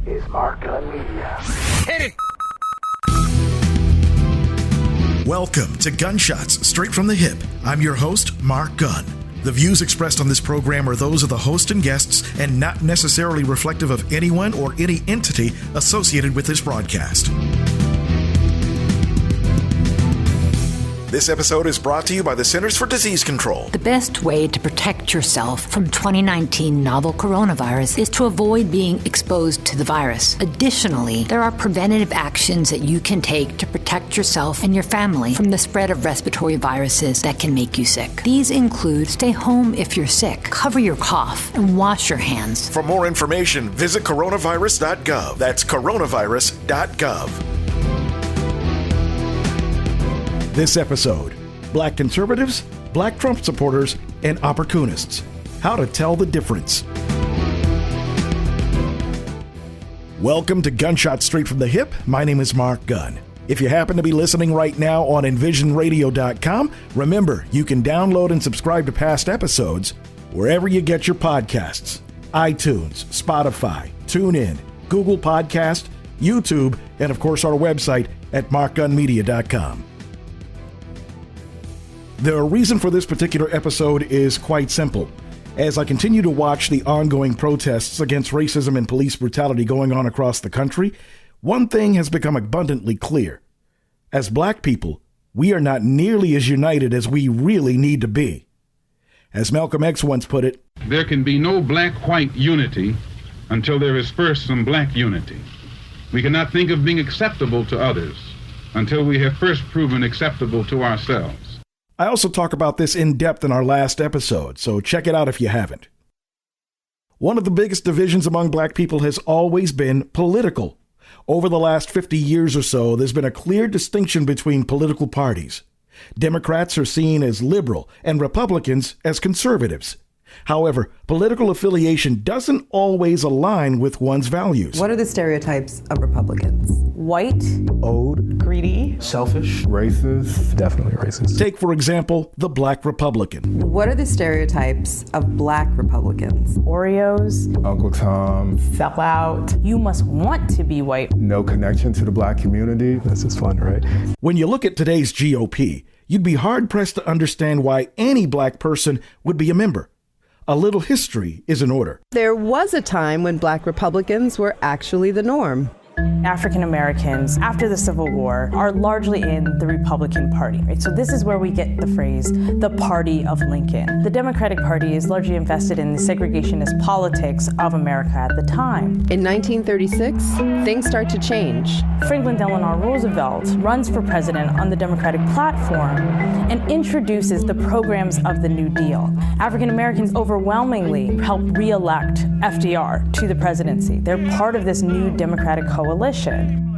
is Mark Gunn Media. Hit it! Welcome to Gunshots Straight from the Hip. I'm your host, Mark Gunn. The views expressed on this program are those of the host and guests and not necessarily reflective of anyone or any entity associated with this broadcast. This episode is brought to you by the Centers for Disease Control. The best way to protect yourself from 2019 novel coronavirus is to avoid being exposed to the virus. Additionally, there are preventative actions that you can take to protect yourself and your family from the spread of respiratory viruses that can make you sick. These include stay home if you're sick, cover your cough, and wash your hands. For more information, visit coronavirus.gov. That's coronavirus.gov. This episode, Black conservatives, Black Trump supporters, and OppoCOONists. How to tell the difference. Welcome to Gunshots Straight from the Hip. My name is Mark Gunn. If you happen to be listening right now on envisionradio.com, remember you can download and subscribe to past episodes wherever you get your podcasts. iTunes, Spotify, TuneIn, Google Podcast, YouTube, and of course our website at markgunmedia.com. The reason for this particular episode is quite simple. As I continue to watch the ongoing protests against racism and police brutality going on across the country, one thing has become abundantly clear. As Black people, we are not nearly as united as we really need to be. As Malcolm X once put it, there can be no black-white unity until there is first some black unity. We cannot think of being acceptable to others until we have first proven acceptable to ourselves. I also talk about this in depth in our last episode, so check it out if you haven't. One of the biggest divisions among Black people has always been political. Over the last 50 years or so, there's been a clear distinction between political parties. Democrats are seen as liberal and Republicans as conservatives. However, political affiliation doesn't always align with one's values. What are the stereotypes of Republicans? White, old, greedy, selfish, racist, definitely racist. Take, for example, the Black Republican. What are the stereotypes of Black Republicans? Oreos, Uncle Tom, sellout. You must want to be white. No connection to the Black community. This is fun, right? When you look at today's GOP, you'd be hard-pressed to understand why any Black person would be a member. A little history is in order. There was a time when Black Republicans were actually the norm. African Americans, after the Civil War, are largely in the Republican Party, right? So this is where we get the phrase, the party of Lincoln. The Democratic Party is largely invested in the segregationist politics of America at the time. In 1936, things start to change. Franklin Delano Roosevelt runs for president on the Democratic platform and introduces the programs of the New Deal. African Americans overwhelmingly help re-elect FDR to the presidency. They're part of this new Democratic coalition.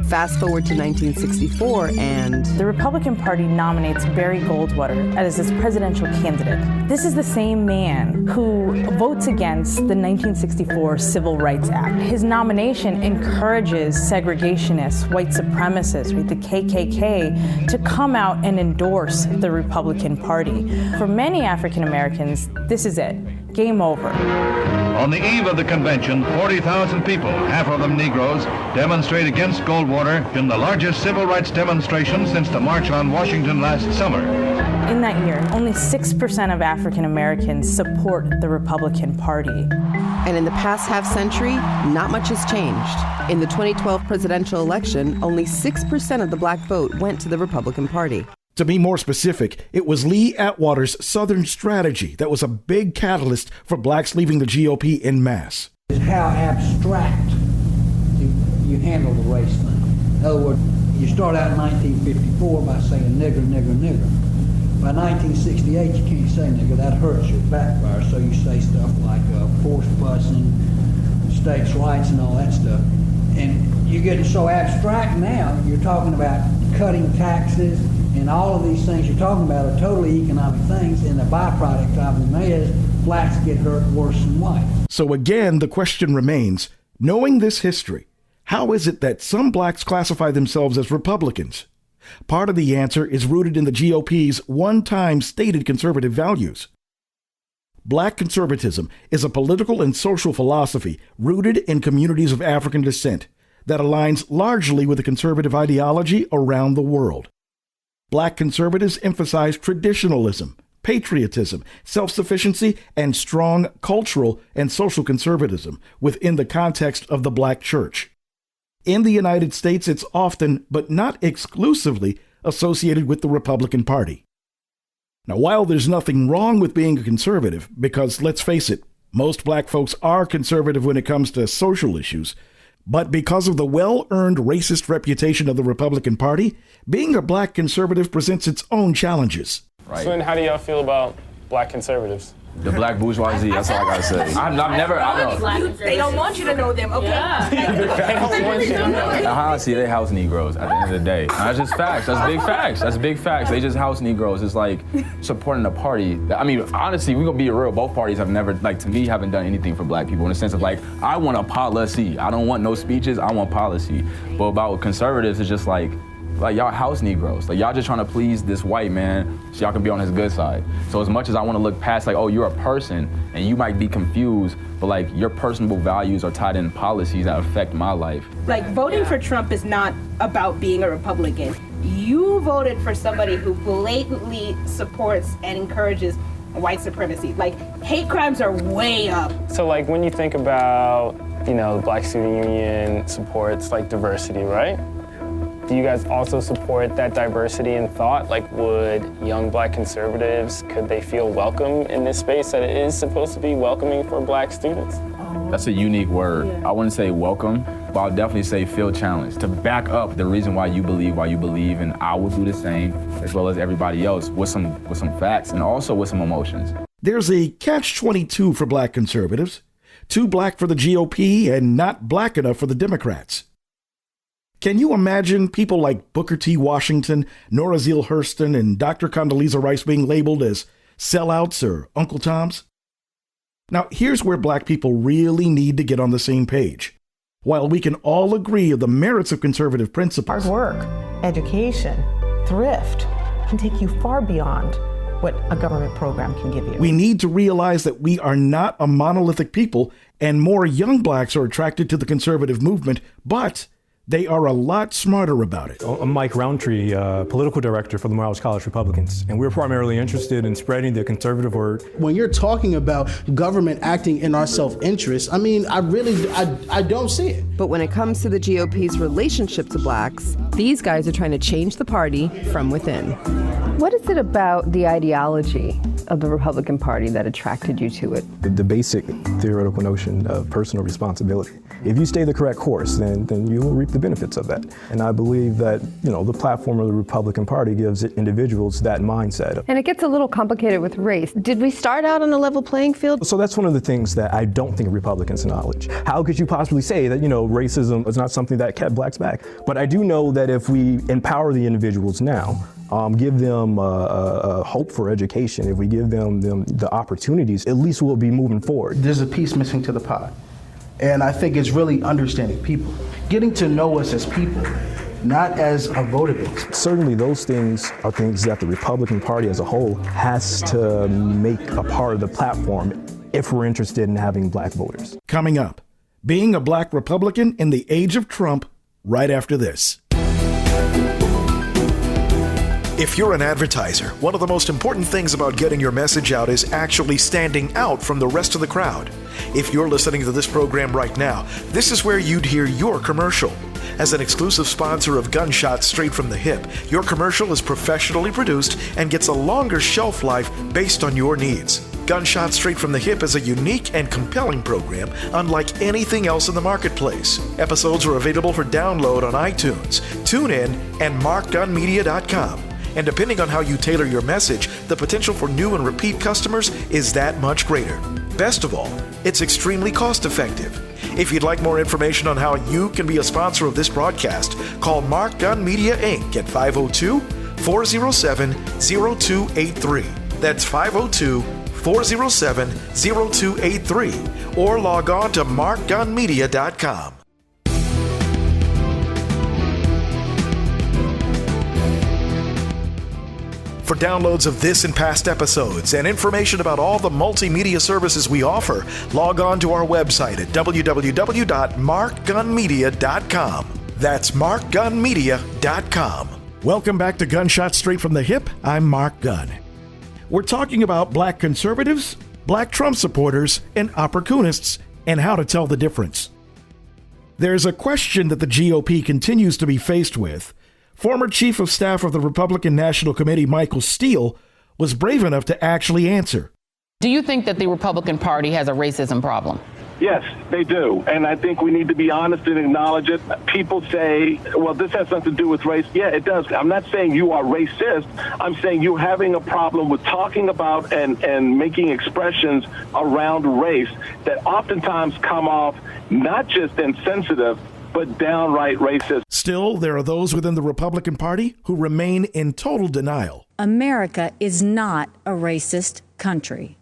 Fast forward to 1964 and the Republican Party nominates Barry Goldwater as its presidential candidate. This is the same man who votes against the 1964 Civil Rights Act. His nomination encourages segregationists, white supremacists, right, the KKK, to come out and endorse the Republican Party. For many African Americans, this is it. Game over. On the eve of the convention, 40,000 people, half of them Negroes, demonstrate against Goldwater in the largest civil rights demonstration since the March on Washington last summer. In that year, only 6% of African Americans support the Republican Party. And in the past half century, not much has changed. In the 2012 presidential election, only 6% of the Black vote went to the Republican Party. To be more specific, it was Lee Atwater's Southern strategy that was a big catalyst for Blacks leaving the GOP en masse. How abstract you handle the race thing. In other words, you start out in 1954 by saying nigger, nigger, nigger. By 1968, you can't say nigger. That hurts your backfire. So you say stuff like forced busing, states' rights, and all that stuff. And you're getting so abstract now, you're talking about cutting taxes, and all of these things you're talking about are totally economic things, and the byproduct of them is blacks get hurt worse than whites. So again, the question remains, knowing this history, how is it that some blacks classify themselves as Republicans? Part of the answer is rooted in the GOP's one-time stated conservative values. Black conservatism is a political and social philosophy rooted in communities of African descent that aligns largely with the conservative ideology around the world. Black conservatives emphasize traditionalism, patriotism, self-sufficiency, and strong cultural and social conservatism within the context of the Black church. In the United States, it's often, but not exclusively, associated with the Republican Party. Now, while there's nothing wrong with being a conservative, because let's face it, most Black folks are conservative when it comes to social issues, but because of the well-earned racist reputation of the Republican Party, being a Black conservative presents its own challenges. Right. So then how do y'all feel about Black conservatives? The Black bourgeoisie, that's all I gotta say. I've never, I know. They don't want you to know them, okay? Yeah. How I see it, they house Negroes at the end of the day. That's just facts, that's big facts, that's big facts. They just house Negroes. It's like supporting a party. I mean, honestly, we're gonna be real, both parties have never, like to me, haven't done anything for Black people in the sense of like, I want a policy. I don't want no speeches, I want policy. But about conservatives, it's just like y'all house Negroes. Like y'all just trying to please this white man so y'all can be on his good side. So as much as I want to look past like, oh, you're a person and you might be confused, but like your personal values are tied in policies that affect my life. Like voting for Trump is not about being a Republican. You voted for somebody who blatantly supports and encourages white supremacy. Like hate crimes are way up. So like when you think about, you know, the Black Student Union supports like diversity, right? Do you guys also support that diversity in thought? Like, would young Black conservatives, could they feel welcome in this space that it is supposed to be welcoming for Black students? That's a unique word. I wouldn't say welcome, but I'll definitely say feel challenged. To back up the reason why you believe, and I will do the same, as well as everybody else, with some facts and also with some emotions. There's a catch-22 for Black conservatives. Too Black for the GOP and not Black enough for the Democrats. Can you imagine people like Booker T. Washington, Nora Zeal Hurston, and Dr. Condoleezza Rice being labeled as sellouts or Uncle Toms? Now, here's where Black people really need to get on the same page. While we can all agree on the merits of conservative principles, hard work, education, thrift can take you far beyond what a government program can give you. We need to realize that we are not a monolithic people, and more young Blacks are attracted to the conservative movement, but they are a lot smarter about it. I'm Mike Roundtree, political director for the Morehouse College Republicans, and we're primarily interested in spreading the conservative word. When you're talking about government acting in our self-interest, I mean, I don't see it. But when it comes to the GOP's relationship to Blacks, these guys are trying to change the party from within. What is it about the ideology of the Republican Party that attracted you to it? The basic theoretical notion of personal responsibility. If you stay the correct course, then you will reap the benefits of that. And I believe that, the platform of the Republican Party gives individuals that mindset. And it gets a little complicated with race. Did we start out on a level playing field? So that's one of the things that I don't think Republicans acknowledge. How could you possibly say that, racism is not something that kept Blacks back? But I do know that if we empower the individuals now, give them hope for education, if we give them the opportunities, at least we'll be moving forward. There's a piece missing to the pie. And I think it's really understanding people, getting to know us as people, not as a voter base. Certainly those things are things that the Republican Party as a whole has to make a part of the platform if we're interested in having Black voters. Coming up, being a Black Republican in the age of Trump, right after this. If you're an advertiser, one of the most important things about getting your message out is actually standing out from the rest of the crowd. If you're listening to this program right now, this is where you'd hear your commercial. As an exclusive sponsor of Gunshots Straight from the Hip, your commercial is professionally produced and gets a longer shelf life based on your needs. Gunshots Straight from the Hip is a unique and compelling program unlike anything else in the marketplace. Episodes are available for download on iTunes, TuneIn, and MarkGunMedia.com. And depending on how you tailor your message, the potential for new and repeat customers is that much greater. Best of all, it's extremely cost-effective. If you'd like more information on how you can be a sponsor of this broadcast, call Mark Gunn Media Inc. at 502-407-0283. That's 502-407-0283. Or log on to markgunmedia.com. For downloads of this and past episodes and information about all the multimedia services we offer, log on to our website at www.markgunmedia.com. That's markgunmedia.com. Welcome back to Gunshot Straight from the Hip. I'm Mark Gunn. We're talking about black conservatives, black Trump supporters, and OppoCOONists, and how to tell the difference. There's a question that the GOP continues to be faced with. Former Chief of Staff of the Republican National Committee, Michael Steele, was brave enough to actually answer. Do you think that the Republican Party has a racism problem? Yes, they do. And I think we need to be honest and acknowledge it. People say, well, this has something to do with race. Yeah, it does. I'm not saying you are racist. I'm saying you're having a problem with talking about and making expressions around race that oftentimes come off not just insensitive, but downright racist. Still, there are those within the Republican Party who remain in total denial. America is not a racist country.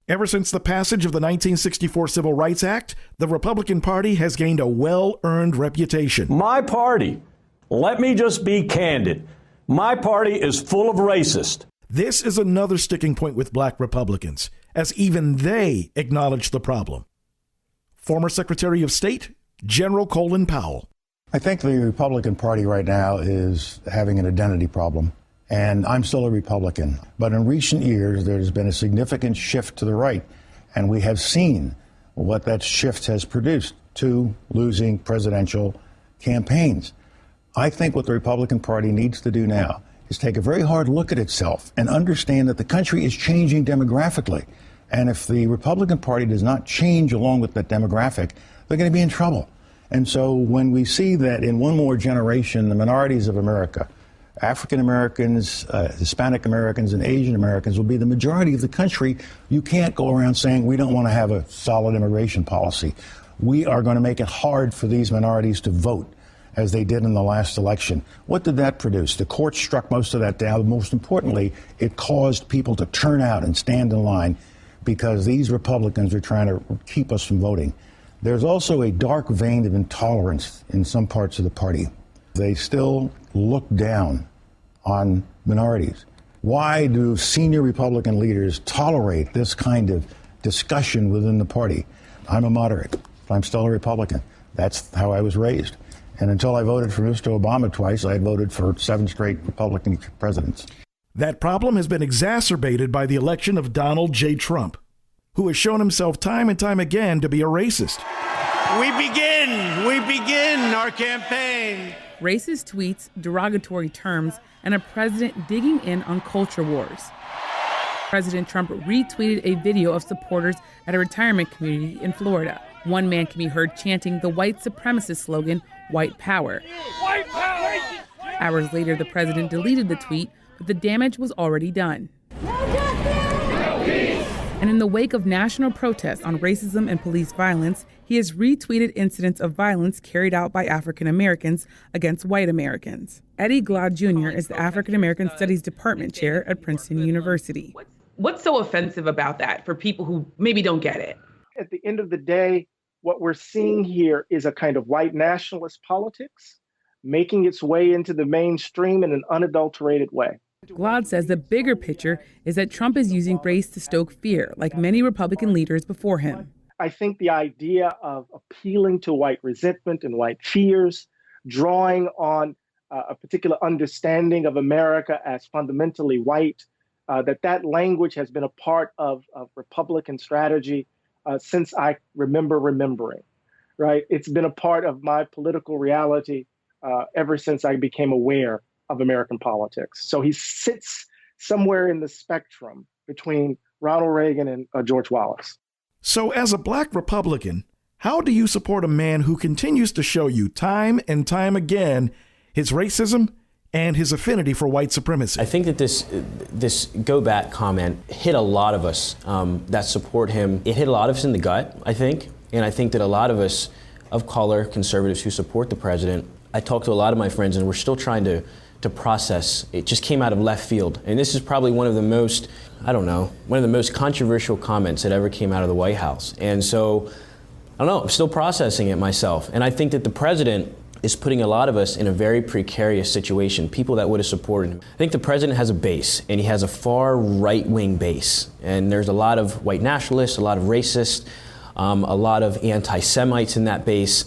Ever since the passage of the 1964 Civil Rights Act, the Republican Party has gained a well-earned reputation. My party, let me just be candid, my party is full of racists. This is another sticking point with black Republicans, as even they acknowledge the problem. Former Secretary of State, General Colin Powell. I think the Republican Party right now is having an identity problem. And I'm still a Republican. But in recent years, there's been a significant shift to the right. And we have seen what that shift has produced to losing presidential campaigns. I think what the Republican Party needs to do now is take a very hard look at itself and understand that the country is changing demographically. And if the Republican Party does not change along with that demographic, they're going to be in trouble. And so when we see that in one more generation, the minorities of America, African Americans, Hispanic Americans, and Asian Americans will be the majority of the country, you can't go around saying we don't want to have a solid immigration policy. We are going to make it hard for these minorities to vote, as they did in the last election. What did that produce? The court struck most of that down. Most importantly, it caused people to turn out and stand in line because these Republicans are trying to keep us from voting. There's also a dark vein of intolerance in some parts of the party. They still look down on minorities. Why do senior Republican leaders tolerate this kind of discussion within the party? I'm a moderate, but I'm still a Republican. That's how I was raised. And until I voted for Mr. Obama twice, I had voted for 7 straight Republican presidents. That problem has been exacerbated by the election of Donald J. Trump, who has shown himself time and time again to be a racist. We begin our campaign. Racist tweets, derogatory terms, and a president digging in on culture wars. President Trump retweeted a video of supporters at a retirement community in Florida. One man can be heard chanting the white supremacist slogan, "White Power." White power! Hours later, the president deleted the tweet, but the damage was already done. And in the wake of national protests on racism and police violence, he has retweeted incidents of violence carried out by African Americans against white Americans. Eddie Glaude Jr. is the African American Studies Department chair at Princeton University. What's so offensive about that for people who maybe don't get it? At the end of the day, what we're seeing here is a kind of white nationalist politics making its way into the mainstream in an unadulterated way. Glaude says the bigger picture is that Trump is using race to stoke fear, like many Republican leaders before him. I think the idea of appealing to white resentment and white fears, drawing on a particular understanding of America as fundamentally white, that language has been a part of Republican strategy since I remember remembering, right? It's been a part of my political reality ever since I became aware of American politics. So he sits somewhere in the spectrum between Ronald Reagan and George Wallace. So as a black Republican, how do you support a man who continues to show you time and time again his racism and his affinity for white supremacy? I think that this go back comment hit a lot of us that support him. It hit a lot of us in the gut, I think. And I think that a lot of us of color, conservatives who support the president, I talked to a lot of my friends and we're still trying to process. It just came out of left field. And this is probably one of the most, one of the most controversial comments that ever came out of the White House. And so, I don't know, I'm still processing it myself. And I think that the president is putting a lot of us in a very precarious situation, people that would have supported him. I think the president has a base, and he has a far right-wing base. And there's a lot of white nationalists, a lot of racists, a lot of anti-Semites in that base.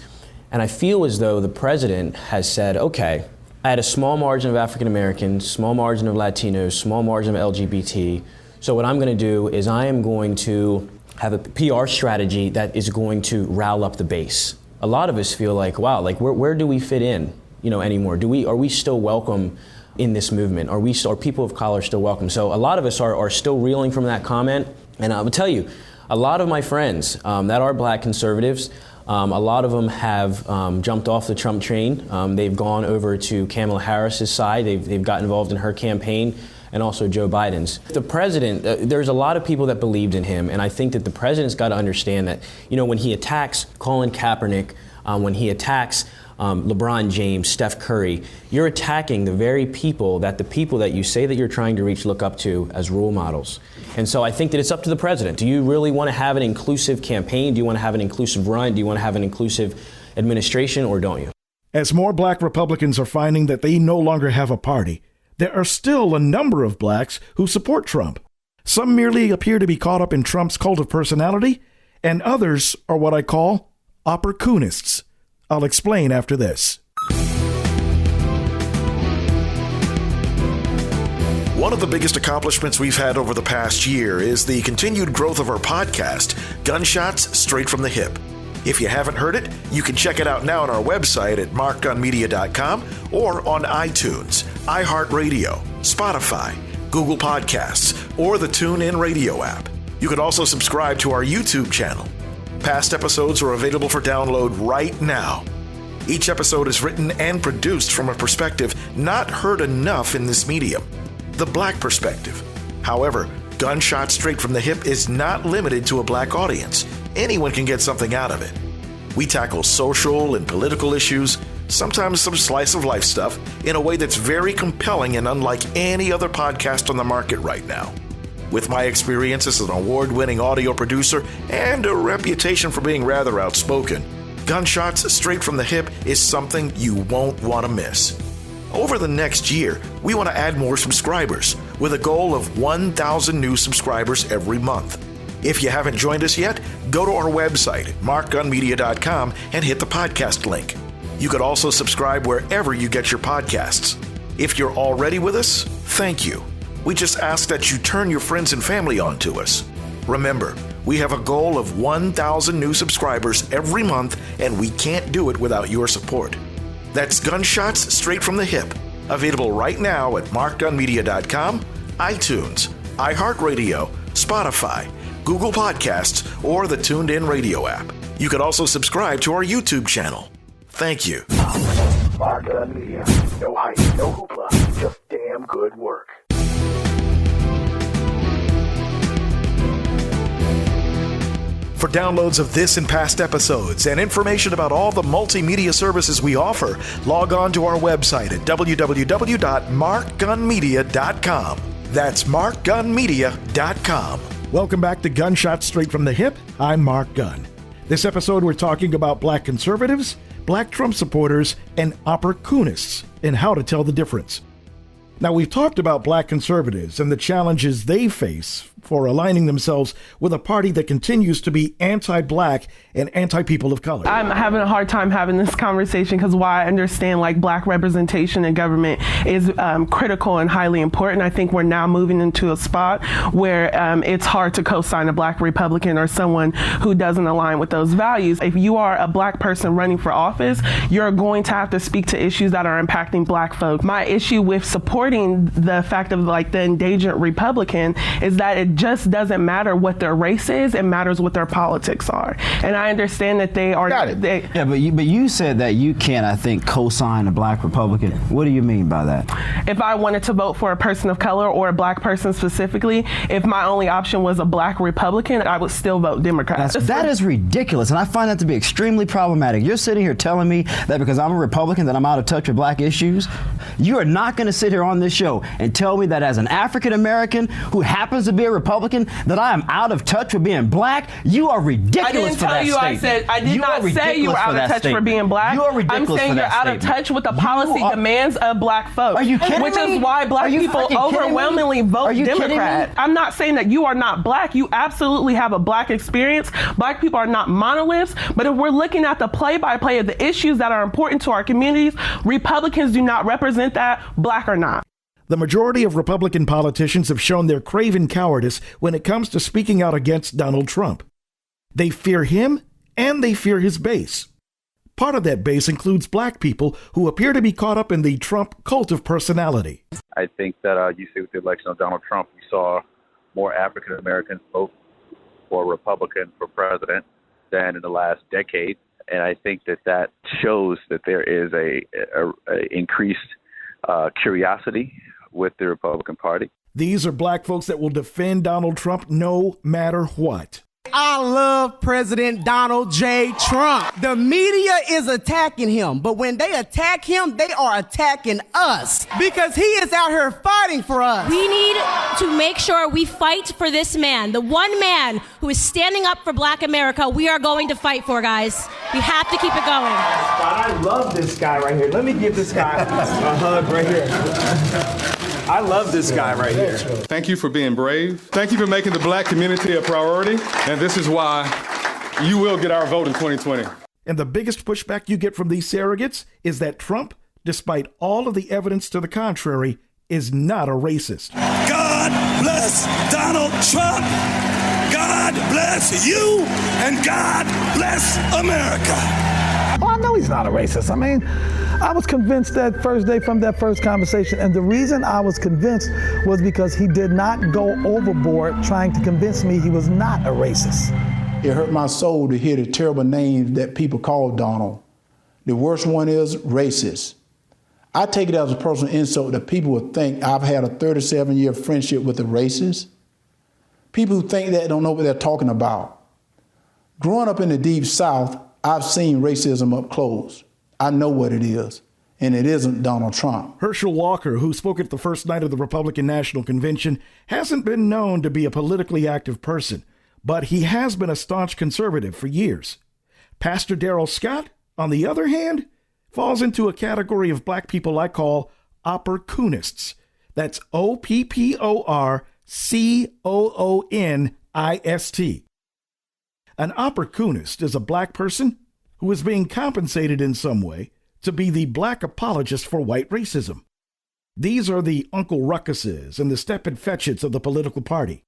And I feel as though the president has said, okay, I had a small margin of African Americans, small margin of Latinos, small margin of LGBT. So what I'm going to do is I am going to have a PR strategy that is going to rile up the base. A lot of us feel like, wow, like where do we fit in, anymore? Are we still welcome in this movement? Are people of color still welcome? So a lot of us are still reeling from that comment. And I will tell you, a lot of my friends that are black conservatives, a lot of them have jumped off the Trump train. They've gone over to Kamala Harris's side. They've got involved in her campaign, and also Joe Biden's. The president, there's a lot of people that believed in him, and I think that the president's got to understand that, when he attacks Colin Kaepernick, when he attacks LeBron James, Steph Curry, you're attacking the very people that you say that you're trying to reach look up to as role models. And so I think that it's up to the president. Do you really want to have an inclusive campaign? Do you want to have an inclusive run? Do you want to have an inclusive administration, or don't you? As more black Republicans are finding that they no longer have a party, there are still a number of blacks who support Trump. Some merely appear to be caught up in Trump's cult of personality, and others are what I call OppoCOONists. I'll explain after this. One of the biggest accomplishments we've had over the past year is the continued growth of our podcast, Gunshots Straight from the Hip. If you haven't heard it, you can check it out now on our website at markgunmedia.com or on iTunes, iHeartRadio, Spotify, Google Podcasts, or the TuneIn Radio app. You can also subscribe to our YouTube channel. Past episodes are available for download right now. Each episode is written and produced from a perspective not heard enough in this medium, the black perspective. However, Gunshot Straight from the Hip is not limited to a black audience. Anyone can get something out of it. We tackle social and political issues, sometimes some slice of life stuff, in a way that's very compelling and unlike any other podcast on the market right now. With my experience as an award-winning audio producer and a reputation for being rather outspoken, Gunshots Straight from the Hip is something you won't want to miss. Over the next year, we want to add more subscribers with a goal of 1,000 new subscribers every month. If you haven't joined us yet, go to our website at markgunmedia.com and hit the podcast link. You could also subscribe wherever you get your podcasts. If you're already with us, thank you. We just ask that you turn your friends and family on to us. Remember, we have a goal of 1,000 new subscribers every month, and we can't do it without your support. That's Gunshots Straight from the Hip, available right now at markgunmedia.com, iTunes, iHeartRadio, Spotify, Google Podcasts, or the TuneIn Radio app. You can also subscribe to our YouTube channel. Thank you. Mark Gun Media. No hype, no hoopla, just damn good work. For downloads of this and past episodes and information about all the multimedia services we offer, log on to our website at www.markgunmedia.com. That's markgunmedia.com. Welcome back to Gunshot Straight from the Hip. I'm Mark Gunn. This episode, we're talking about black conservatives, black Trump supporters, and OppoCOONists, and how to tell the difference. Now, we've talked about black conservatives and the challenges they face for aligning themselves with a party that continues to be anti-black and anti-people of color. I'm having a hard time having this conversation because while I understand black representation in government is critical and highly important, I think we're now moving into a spot where it's hard to co-sign a black Republican or someone who doesn't align with those values. If you are a black person running for office, you're going to have to speak to issues that are impacting black folk. My issue with supporting the fact of the endangered Republican is that it just doesn't matter what their race is, it matters what their politics are. And I understand that they are... Got it. Yeah, but you said that you can't, I think, co-sign a black Republican. What do you mean by that? If I wanted to vote for a person of color or a black person specifically, if my only option was a black Republican, I would still vote Democrat. That is ridiculous, and I find that to be extremely problematic. You're sitting here telling me that because I'm a Republican that I'm out of touch with black issues? You are not going to sit here on this show and tell me that as an African American who happens to be a Republican that I am out of touch with being black? You are ridiculous for that statement. I did not say you were out of touch for being black. You are ridiculous. I'm saying you're out of touch with the policy demands of black folks. Are you kidding me? Which is why black people overwhelmingly vote Democrat. I'm not saying that you are not black. You absolutely have a black experience. Black people are not monoliths. But if we're looking at the play-by-play of the issues that are important to our communities, Republicans do not represent that, black or not. The majority of Republican politicians have shown their craven cowardice when it comes to speaking out against Donald Trump. They fear him and they fear his base. Part of that base includes black people who appear to be caught up in the Trump cult of personality. I think that you see with the election of Donald Trump, we saw more African Americans vote for a Republican for president than in the last decade. And I think that shows that there is a increased curiosity with the Republican Party. These are black folks that will defend Donald Trump no matter what. I love President Donald J. Trump. The media is attacking him, but when they attack him, they are attacking us because he is out here fighting for us. We need to make sure we fight for this man, the one man who is standing up for Black America. We are going to fight for, guys. We have to keep it going. I love this guy right here. Let me give this guy a hug right here. I love this guy right here. Thank you for being brave. Thank you for making the black community a priority. And this is why you will get our vote in 2020. And the biggest pushback you get from these surrogates is that Trump, despite all of the evidence to the contrary, is not a racist. God bless Donald Trump. God bless you. And God bless America. Well, I know he's not a racist. I mean, I was convinced that first day from that first conversation, and the reason I was convinced was because he did not go overboard trying to convince me he was not a racist. It hurt my soul to hear the terrible names that people call Donald. The worst one is racist. I take it as a personal insult that people would think I've had a 37-year friendship with a racist. People who think that don't know what they're talking about. Growing up in the Deep South, I've seen racism up close. I know what it is, and it isn't Donald Trump. Herschel Walker, who spoke at the first night of the Republican National Convention, hasn't been known to be a politically active person, but he has been a staunch conservative for years. Pastor Darrell Scott, on the other hand, falls into a category of black people I call OppoCOONists. That's OppoCOONist. An OppoCOONist is a black person who is being compensated in some way to be the black apologist for white racism. These are the Uncle Ruckuses and the Stephen Fetchits of the political party.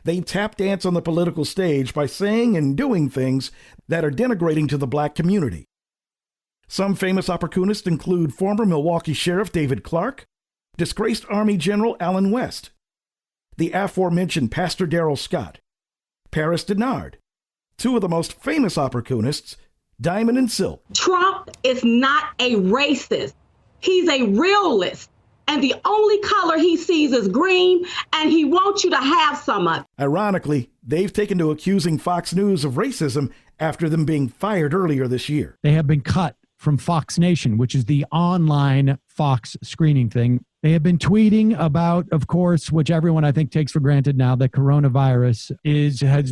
They tap dance on the political stage by saying and doing things that are denigrating to the black community. Some famous OppoCOONists include former Milwaukee Sheriff David Clark, disgraced Army General Allen West, the aforementioned Pastor Darrell Scott, Paris Denard, two of the most famous OppoCOONists, Diamond and Silk. Trump is not a racist. He's a realist. And the only color he sees is green, and he wants you to have some of it. Ironically, they've taken to accusing Fox News of racism after them being fired earlier this year. They have been cut from Fox Nation, which is the online Fox screening thing. They have been tweeting about, of course, which everyone I think takes for granted now, that coronavirus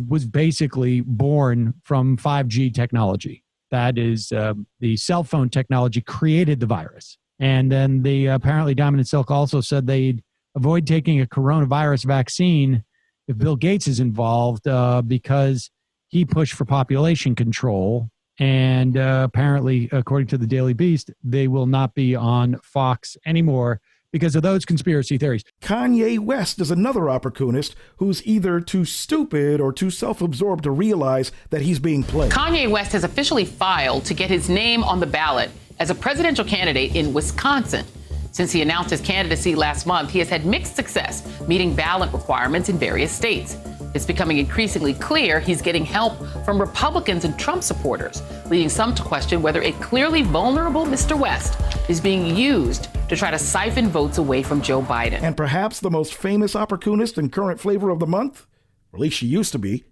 was basically born from 5G technology. That is, the cell phone technology created the virus. And then apparently Diamond and Silk also said they'd avoid taking a coronavirus vaccine if Bill Gates is involved because he pushed for population control. And apparently, according to the Daily Beast, they will not be on Fox anymore because of those conspiracy theories. Kanye West is another OppoCOONist who's either too stupid or too self-absorbed to realize that he's being played. Kanye West has officially filed to get his name on the ballot as a presidential candidate in Wisconsin. Since he announced his candidacy last month, he has had mixed success meeting ballot requirements in various states. It's becoming increasingly clear he's getting help from Republicans and Trump supporters, leading some to question whether a clearly vulnerable Mr. West is being used to try to siphon votes away from Joe Biden. And perhaps the most famous OppoCOONist and current flavor of the month, or at least she used to be,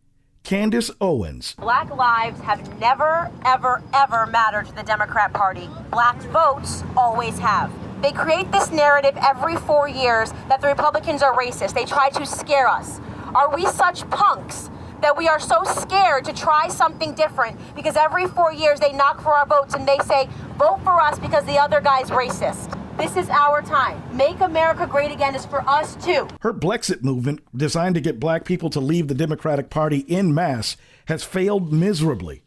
Candace Owens. Black lives have never, ever, ever mattered to the Democrat Party. Black votes always have. They create this narrative every 4 years that the Republicans are racist. They try to scare us. Are we such punks that we are so scared to try something different because every 4 years they knock for our votes and they say, vote for us because the other guy's racist? This is our time. Make America great again is for us too. Her Blexit movement, designed to get black people to leave the Democratic Party en masse, has failed miserably.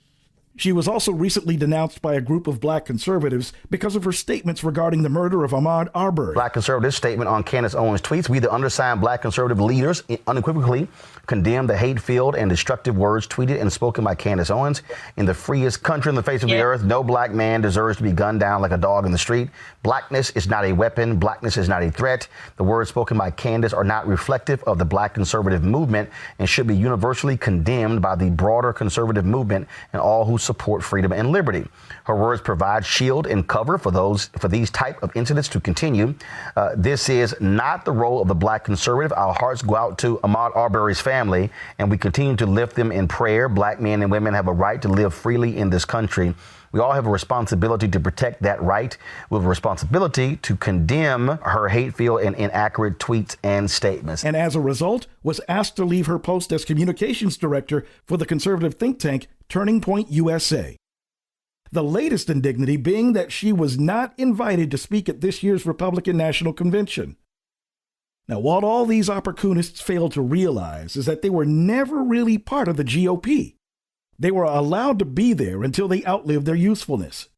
She was also recently denounced by a group of black conservatives because of her statements regarding the murder of Ahmaud Arbery. Black conservative statement on Candace Owens tweets, we, the undersigned black conservative leaders, unequivocally condemn the hate-filled and destructive words tweeted and spoken by Candace Owens. In the freest country on the face of the earth, no black man deserves to be gunned down like a dog in the street. Blackness is not a weapon. Blackness is not a threat. The words spoken by Candace are not reflective of the black conservative movement and should be universally condemned by the broader conservative movement and all who support freedom and liberty. Her words provide shield and cover for these type of incidents to continue. This is not the role of the black conservative. Our hearts go out to Ahmaud Arbery's family, and we continue to lift them in prayer. Black men and women have a right to live freely in this country. We all have a responsibility to protect that right. We have a responsibility to condemn her hate-filled and inaccurate tweets and statements. And as a result, was asked to leave her post as communications director for the conservative think tank Turning Point USA. The latest indignity being that she was not invited to speak at this year's Republican National Convention. Now, what all these OppoCOONists fail to realize is that they were never really part of the GOP. They were allowed to be there until they outlived their usefulness.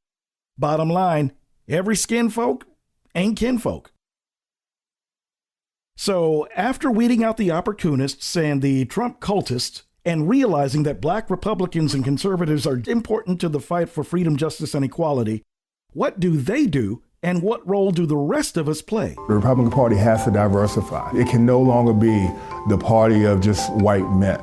Bottom line, every skin folk ain't kinfolk. So after weeding out the OppoCOONists and the Trump cultists and realizing that black Republicans and conservatives are important to the fight for freedom, justice, and equality, what do they do and what role do the rest of us play? The Republican Party has to diversify. It can no longer be the party of just white men.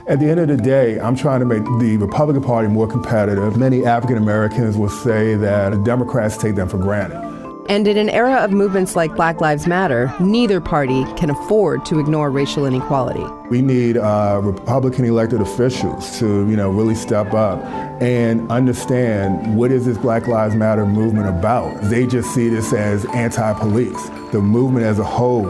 At the end of the day, I'm trying to make the Republican Party more competitive. Many African Americans will say that the Democrats take them for granted. And in an era of movements like Black Lives Matter, neither party can afford to ignore racial inequality. We need Republican elected officials to, really step up and understand what is this Black Lives Matter movement about. They just see this as anti-police. The movement as a whole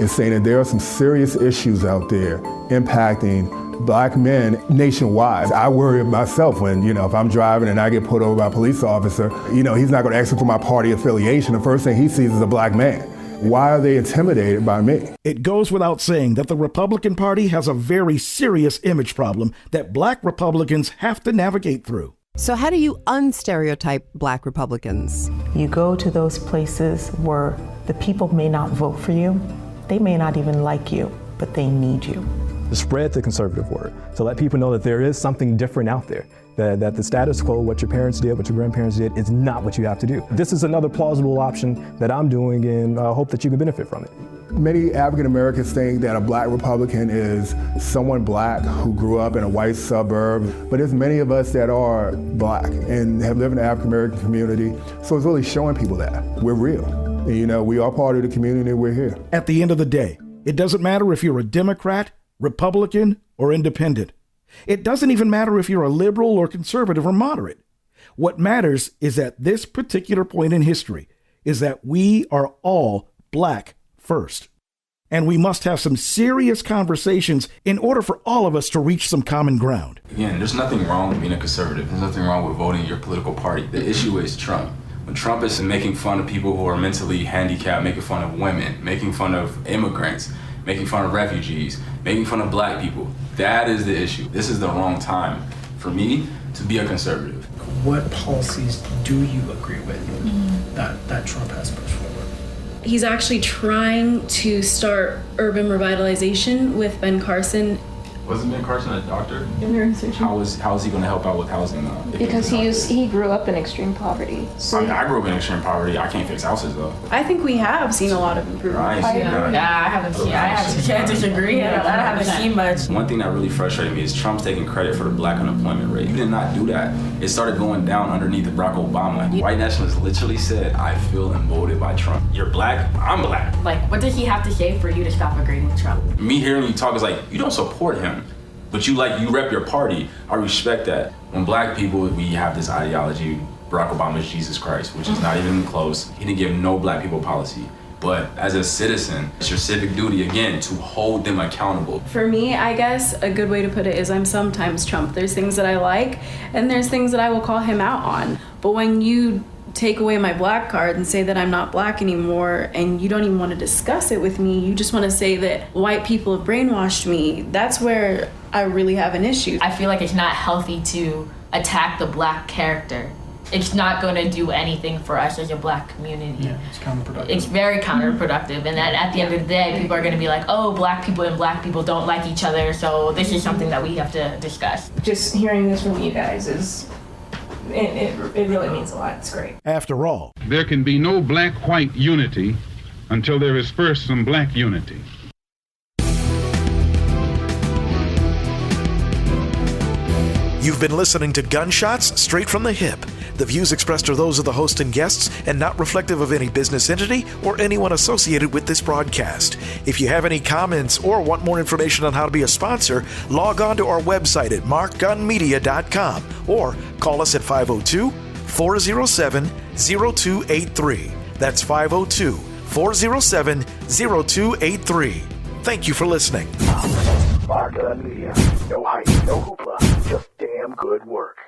is saying that there are some serious issues out there impacting black men nationwide. I worry myself when, if I'm driving and I get pulled over by a police officer, he's not going to ask me for my party affiliation. The first thing he sees is a black man. Why are they intimidated by me? It goes without saying that the Republican Party has a very serious image problem that black Republicans have to navigate through. So how do you unstereotype black Republicans? You go to those places where the people may not vote for you. They may not even like you, but they need you. To spread the conservative word, to let people know that there is something different out there, that the status quo, what your parents did, what your grandparents did, is not what you have to do. This is another plausible option that I'm doing, and I hope that you can benefit from it. Many African Americans think that a black Republican is someone black who grew up in a white suburb, but there's many of us that are black and have lived in the African American community, so it's really showing people that we're real. And, we are part of the community and we're here. At the end of the day, it doesn't matter if you're a Democrat, Republican, or independent. It doesn't even matter if you're a liberal or conservative or moderate. What matters is at this particular point in history is that we are all black first. And we must have some serious conversations in order for all of us to reach some common ground. Again, there's nothing wrong with being a conservative. There's nothing wrong with voting your political party. The issue is Trump. When Trump is making fun of people who are mentally handicapped, making fun of women, making fun of immigrants, making fun of refugees, making fun of black people. That is the issue. This is the wrong time for me to be a conservative. What policies do you agree with that Trump has pushed forward? He's actually trying to start urban revitalization with Ben Carson. Wasn't Ben Carson a doctor? How is he going to help out with housing though? Because he grew up in extreme poverty. So I grew up in extreme poverty. I can't fix houses though. I think we have seen a lot of improvement. I can't disagree. I haven't seen much. One thing that really frustrated me is Trump's taking credit for the black unemployment rate. You did not do that. It started going down underneath Barack Obama. White nationalists literally said, I feel emboldened by Trump. You're black, I'm black. Like, what did he have to say for you to stop agreeing with Trump? Me hearing you talk is like, you don't support him. But you rep your party. I respect that. When black people, we have this ideology, Barack Obama's Jesus Christ, which is not even close. He didn't give no black people policy. But as a citizen, it's your civic duty, again, to hold them accountable. For me, I guess a good way to put it is I'm sometimes Trump. There's things that I like, and there's things that I will call him out on. But when you take away my black card and say that I'm not black anymore, and you don't even want to discuss it with me, you just want to say that white people have brainwashed me, that's where I really have an issue. I feel like it's not healthy to attack the black character. It's not going to do anything for us as a black community. Yeah, it's counterproductive. It's very counterproductive, and that at the end of the day, people are going to be like, oh, black people and black people don't like each other, so this is something that we have to discuss. Just hearing this from you guys is, it really means a lot. It's great. After all, there can be no black-white unity until there is first some black unity. You've been listening to Gunshots Straight from the Hip. The views expressed are those of the host and guests and not reflective of any business entity or anyone associated with this broadcast. If you have any comments or want more information on how to be a sponsor, log on to our website at markgunmedia.com or call us at 502-407-0283. That's 502-407-0283. Thank you for listening. Mark Gun Media. No hype, no hoopla, just damn good work.